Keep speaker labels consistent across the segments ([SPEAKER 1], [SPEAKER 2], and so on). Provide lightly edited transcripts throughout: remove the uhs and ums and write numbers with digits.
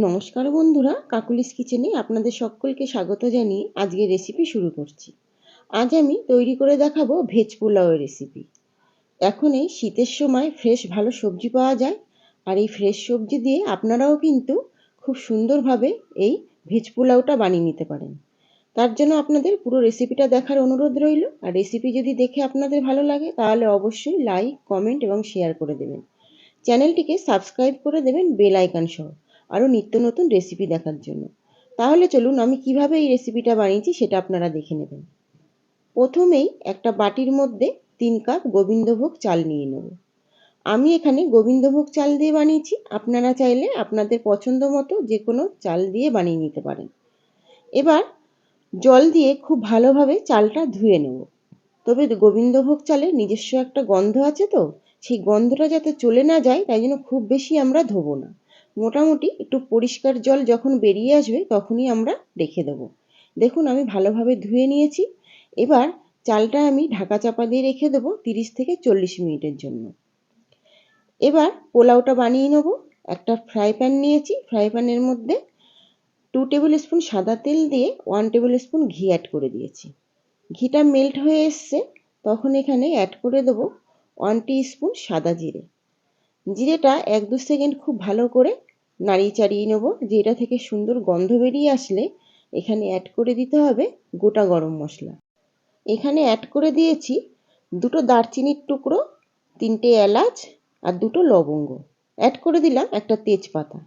[SPEAKER 1] নমস্কার বন্ধুরা, কাকুলিস কিচেনে আপনাদের সকলকে স্বাগত জানিয়ে আজকের রেসিপি শুরু করছি। আজ আমি তৈরি করে দেখাবো ভেজ পোলাওয়ের রেসিপি। এখন এই শীতের সময় ফ্রেশ ভালো সবজি পাওয়া যায়, আর এই ফ্রেশ সবজি দিয়ে আপনারাও কিন্তু খুব সুন্দরভাবে এই ভেজ পোলাওটা বানিয়ে নিতে পারেন। তার জন্য আপনাদের পুরো রেসিপিটা দেখার অনুরোধ রইল। আর রেসিপি যদি দেখে আপনাদের ভালো লাগে তাহলে অবশ্যই লাইক, কমেন্ট এবং শেয়ার করে দেবেন। চ্যানেলটিকে সাবস্ক্রাইব করে দেবেন বেল আইকন সহ, আরও নিত্য নতুন রেসিপি দেখার জন্য। তাহলে চলুন আমি কিভাবে এই রেসিপিটা বানিয়েছি সেটা আপনারা দেখে নেবেন। প্রথমেই একটা বাটির মধ্যে 3 কাপ গোবিন্দভোগ চাল নিয়ে নেব। আমি এখানে গোবিন্দভোগ চাল দিয়ে বানিয়েছি, আপনারা চাইলে আপনাদের পছন্দ মতো যে কোনো চাল দিয়ে বানিয়ে নিতে পারেন। এবার জল দিয়ে খুব ভালোভাবে চালটা ধুয়ে নেব। তবে গোবিন্দভোগ চালের নিজস্ব একটা গন্ধ আছে, তো সেই গন্ধটা যাতে চলে না যায় তাই জন্য খুব বেশি আমরা ধোবো না। মোটামুটি একটু পরিষ্কার জল যখন বেরিয়ে আসবে তখনই আমরা রেখে দেবো। দেখুন আমি ভালোভাবে ধুয়ে নিয়েছি। এবার চালটা আমি ঢাকা চাপা দিয়ে রেখে দেবো 30 থেকে 40 মিনিটের জন্য। এবার পোলাওটা বানিয়ে নেব। একটা ফ্রাই প্যান নিয়েছি, ফ্রাই প্যানের মধ্যে 2 টেবিল স্পুন সাদা তেল দিয়ে 1 টেবিল স্পুন ঘি অ্যাড করে দিয়েছি। ঘিটা মেল্ট হয়ে এসছে, তখন এখানে অ্যাড করে দেবো 1 টিস্পুন সাদা জিরে। জিরেটা 1-2 সেকেন্ড খুব ভালো করে নাড়িয়ে চাড়িয়ে নেবো। জিরা থেকে সুন্দর গন্ধ বেরিয়ে আসলে এখানে অ্যাড করে দিতে হবে গোটা গরম মশলা। এখানে অ্যাড করে দিয়েছি 2টো দারচিনির টুকরো, 3টে এলাচ আর 2টো লবঙ্গ। অ্যাড করে দিলাম একটা তেজপাতা।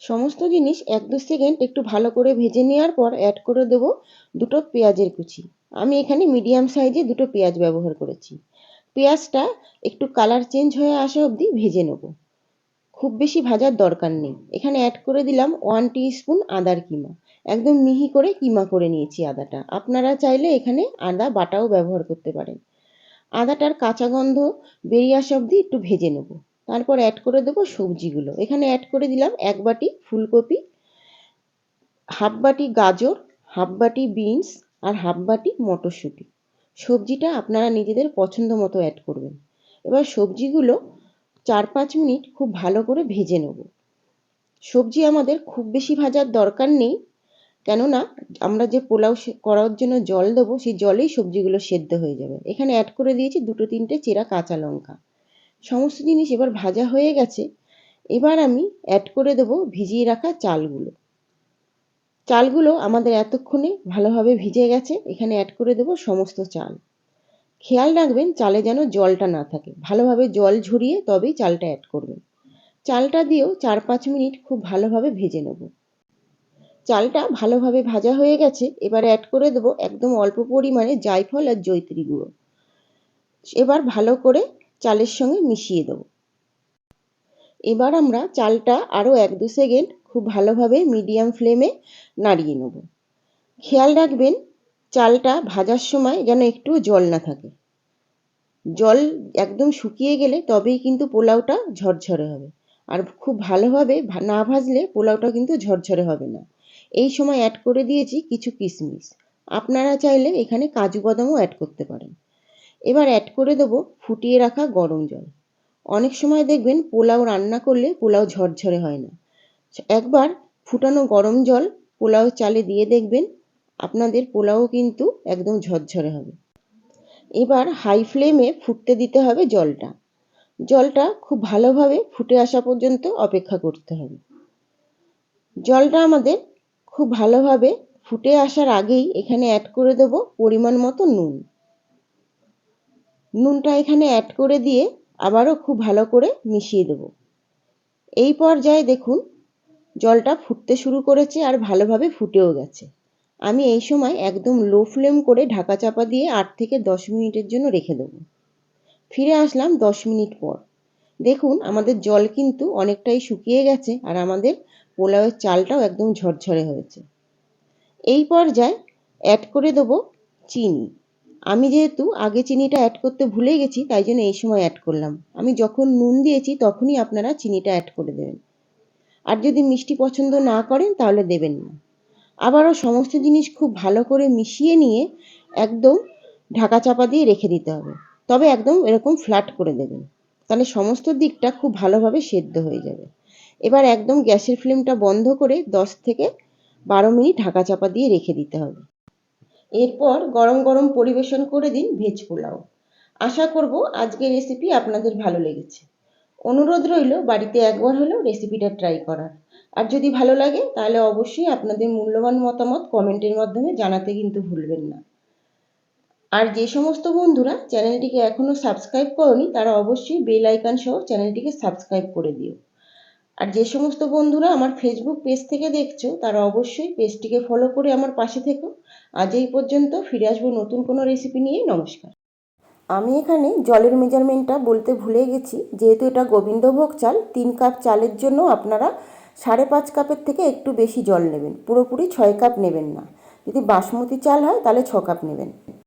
[SPEAKER 1] সমস্ত জিনিস 1-2 সেকেন্ড একটু ভালো করে ভেজে নেওয়ার পর অ্যাড করে দেবো 2টো পেঁয়াজের কুচি। আমি এখানে মিডিয়াম সাইজে 2টো পেঁয়াজ ব্যবহার করেছি। পেঁয়াজটা একটু কালার চেঞ্জ হয়ে আসা অবধি ভেজে নেব, খুব বেশি ভাজার দরকার নেই। এখানে অ্যাড করে দিলাম 1 টিস্পুন আদার কিমা। একদম মিহি করে কিমা করে নিয়েছি আদাটা। আপনারা চাইলে এখানে আদা বাটাও ব্যবহার করতে পারেন। আদাটার কাঁচা গন্ধ বেরিয়ে আসা অবধি একটু ভেজে নেব। তারপর অ্যাড করে দেবো সবজিগুলো। এখানে অ্যাড করে দিলাম 1 বাটি ফুলকপি, হাফ বাটি গাজর, হাফ বাটি বিনস আর হাফ বাটি মটরশুঁটি। সবজিটা আপনারা নিজেদের পছন্দ মতো অ্যাড করবেন। এবার সবজিগুলো 4-5 মিনিট খুব ভালো করে ভেজে নেব। সবজি আমাদের খুব বেশি ভাজার দরকার নেই, কেননা আমরা যে পোলাও করার জন্য জল দেবো সেই জলেই সবজিগুলো সেদ্ধ হয়ে যাবে। এখানে অ্যাড করে দিয়েছি 2-3টে চেরা কাঁচা লঙ্কা। সমস্ত জিনিস এবার ভাজা হয়ে গেছে। এবার আমি অ্যাড করে দেবো ভিজিয়ে রাখা চালগুলো। চালগুলো আমাদের এতক্ষণে ভালোভাবে ভিজে গেছে। এখানে অ্যাড করে দেবো সমস্ত চাল। খেয়াল রাখবেন চালে যেন জলটা না থাকে, ভালোভাবে জল ঝরিয়ে তবেই চালটা অ্যাড করবেন। চালটা দিয়েও 4-5 মিনিট খুব ভালোভাবে ভেজে নেব। চালটা ভালোভাবে ভাজা হয়ে গেছে। এবার অ্যাড করে দেবো একদম অল্প পরিমাণে জায়ফল আর জয়িত্রী গুঁড়ো। এবার ভালো করে চালের সঙ্গে মিশিয়ে দেবো। এবার আমরা চালটা আরও 1-2 সেকেন্ড খুব ভালোভাবে মিডিয়াম ফ্লেমে নাড়িয়ে নেব। খেয়াল রাখবেন চালটা ভাজার সময় যেন একটু জল না থাকে। জল একদম শুকিয়ে গেলে তবেই কিন্তু পোলাওটা ঝরঝরে হবে। আর খুব ভালোভাবে না ভাজলে পোলাওটা কিন্তু ঝরঝরে হবে না। এই সময় অ্যাড করে দিয়েছি কিছু কিশমিশ। আপনারা চাইলে এখানে কাজু বাদামও অ্যাড করতে পারেন। এবার অ্যাড করে দেবো ফুটিয়ে রাখা গরম জল। অনেক সময় দেখবেন পোলাও রান্না করলে পোলাও ঝরঝরে হয় না। একবার ফুটানো গরম জল পোলাও চালে দিয়ে দেখবেন, আপনাদের পোলাও কিন্তু একদম ঝরঝরে হবে। এবার হাই ফ্লেমে ফুটতে দিতে হবে জলটা। জলটা খুব ভালোভাবে ফুটে আসা পর্যন্ত অপেক্ষা করতে হবে। জলটা আমাদের খুব ভালোভাবে ফুটে আসার আগেই এখানে অ্যাড করে দেব পরিমাণ মতো নুন। নুনটা এখানে অ্যাড করে দিয়ে আবারও খুব ভালো করে মিশিয়ে দেব। এই পর্যায়ে দেখুন জলটা ফুটতে শুরু করেছে আর ভালোভাবে ফুটেও গেছে। আমি এই সময় একদম লো ফ্লেম করে ঢাকা চাপা দিয়ে 8 থেকে 10 মিনিটের জন্য রেখে দেব। ফিরে আসলাম 10 মিনিট পর। দেখুন আমাদের জল কিন্তু অনেকটাই শুকিয়ে গেছে আর আমাদের পোলাওয়ের চালটাও একদম ঝরঝরে হয়েছে। এই পর্যায়ে অ্যাড করে দেবো চিনি। আমি যেহেতু আগে চিনিটা অ্যাড করতে ভুলে গেছি তাই জন্য এই সময় অ্যাড করলাম। আমি যখন নুন দিয়েছি তখনই আপনারা চিনিটা অ্যাড করে দেবেন। আর যদি মিষ্টি পছন্দ না করেন তাহলে দেবেন না। আবারও সমস্ত জিনিস খুব ভালো করে মিশিয়ে নিয়ে একদম ঢাকা চাপা দিয়ে রেখে দিতে হবে। তবে একদম এরকম ফ্ল্যাট করে দেবেন, তাহলে সমস্ত দিকটা খুব ভালোভাবে সেদ্ধ হয়ে যাবে। এবার একদম গ্যাসের ফ্লেমটা বন্ধ করে 10 থেকে 12 মিনিট ঢাকা চাপা দিয়ে রেখে দিতে হবে। এরপর গরম গরম পরিবেশন করে দিন ভেজ পোলাও। আশা করব আজকের রেসিপি আপনাদের ভালো লেগেছে। অনুরোধ রইল বাড়িতে একবার হলেও রেসিপিটা ট্রাই করার। আর যদি ভালো লাগে তাহলে অবশ্যই আপনাদের মূল্যবান মতামত কমেন্টের মাধ্যমে জানাতে কিন্তু ভুলবেন না। আর যে সমস্ত বন্ধুরা চ্যানেলটিকে এখনও সাবস্ক্রাইব করনি তারা অবশ্যই বেল আইকন সহ চ্যানেলটিকে সাবস্ক্রাইব করে দিও। আর যে সমস্ত বন্ধুরা আমার ফেসবুক পেজ থেকে দেখছো তারা অবশ্যই পেজটিকে ফলো করে আমার পাশে থেকো। আজ এই পর্যন্ত, ফিরে আসবো নতুন কোনো রেসিপি নিয়ে। নমস্কার। আমি এখানে জলের মেজারমেন্টটা বলতে ভুলে গেছি। যেহেতু এটা গোবিন্দভোগ চাল, 3 কাপ চালের জন্য আপনারা 5.5 কাপের থেকে একটু বেশি জল নেবেন। পুরোপুরি 6 কাপ নেবেন না। যদি বাসমতি চাল হয় তাহলে 6 কাপ নেবেন।